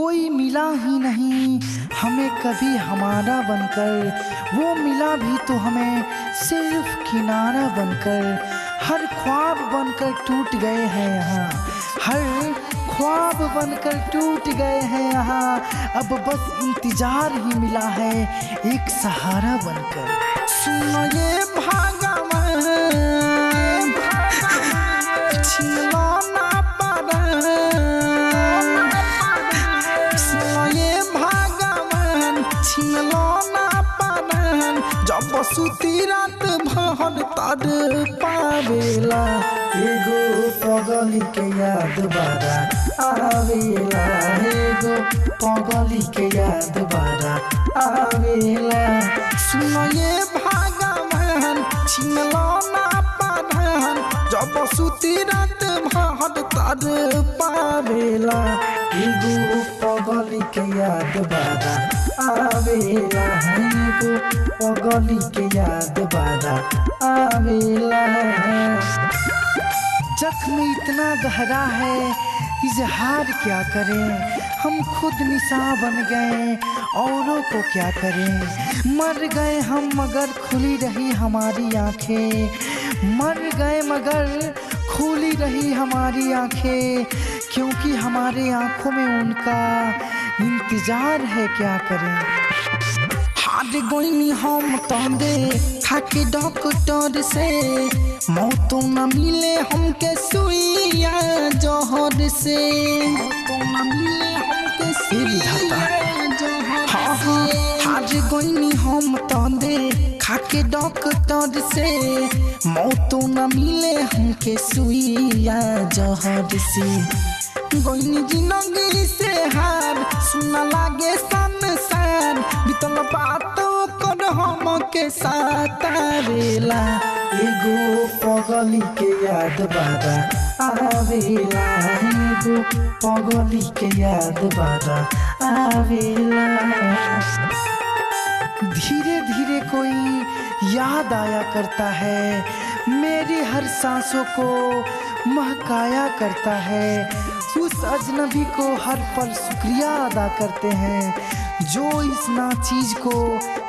कोई मिला ही नहीं हमें कभी हमारा बनकर, वो मिला भी तो हमें सिर्फ किनारा बनकर। हर ख्वाब बनकर टूट गए हैं यहाँ, हर ख्वाब बनकर टूट गए हैं यहाँ। अब बस इंतजार ही मिला है एक सहारा बनकर। सुनो ये भगवान छीन लो ना छीन लो ना पान, जब सुती रात भर तर पावेला। एगो पगली के याद बारा आवेला, एगो पगली के याद बारा आवेला। सुनो ये भगवान छीन लो ना पान, जब सुती रात भर तर पावेला। एगो पगली के याद बारा आवेला, एगो पगली के याद बारा आवेला। जख्म इतना गहरा है इजहार क्या करें, हम खुद निशा बन गए औरों को क्या करें। मर गए हम मगर खुली रही हमारी आंखें, मर गए मगर खुली रही हमारी आंखें, क्योंकि हमारे आंखों में उनका इंतजार है। क्या करें हार गोइनी हम तंदे खाके डॉक्टर से, मौतों न मिले हमके सुइया जहर से, मौतों न मिले हमके सुइया जहर से। हार गोइनी हम तंदे खाके डॉक्टर से, मौतों न मिले हमके सुइया जहर से। गोइनी जिंदगी से हार सुना लागे संसार, बीतल बातों कर हमके सतावेला। एगो पगली के याद बारा आवेला, एगो पगली के याद बारा आवेला। धीरे धीरे कोई याद आया करता है, मेरी हर सांसों को महकाया करता है। उस अजनबी को हर पल शुक्रिया अदा करते हैं, जो इस नाचीज को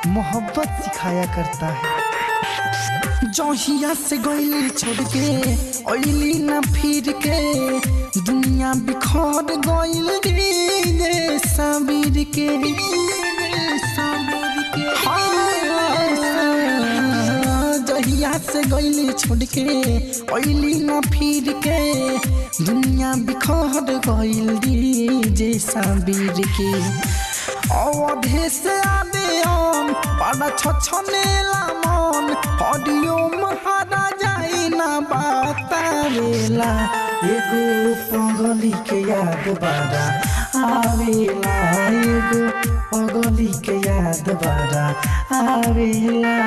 मोहब्बत सिखाया करता है। जौहिया से गइली छोड़ के ओइली ना फिर के, दुनिया बिखर गइल रे साबिर के। जहिया से गइली छोड़ के ओइली ना फिर के, दुनिया बिखर गइल रे साबिर के। अवधे से आदे हम बड़ा छछनेला मन, हरियो महाराजा ना बतावेला। एगो पगली के याद बारा आवेला, एगो पगली के याद बारा आवेला।